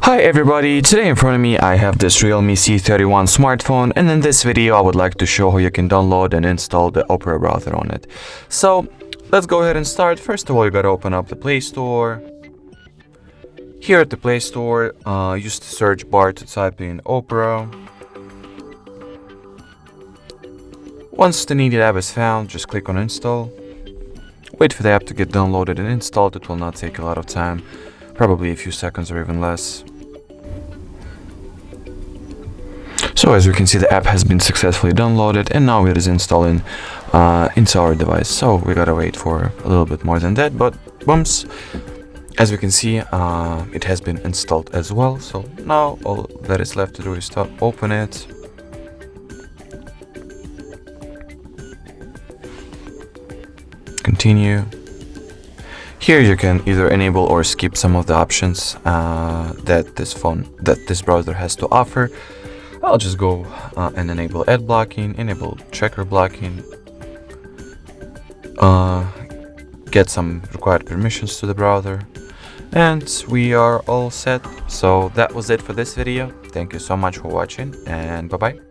Hi everybody, today in front of me I have this Realme C31 smartphone, and in this video I would like to show how you can download and install the Opera browser on it. So let's go ahead and start. First of all, you gotta open up the Play Store. Here at the Play Store, use the search bar to type in Opera. Once the needed app is found, just click on install. Wait for the app to get downloaded and installed. It will not take a lot of time, probably a few seconds or even less. So as we can see, the app has been successfully downloaded and now it is installing into our device. So we gotta wait for a little bit more than that, but bumps. As we can see, it has been installed as well. So now all that is left to do is to open it. Continue. Here you can either enable or skip some of the options that this browser has to offer. I'll just go and enable ad blocking, enable checker blocking, get some required permissions to the browser, and we are all set. So that was it for this video. Thank you so much for watching, and bye bye.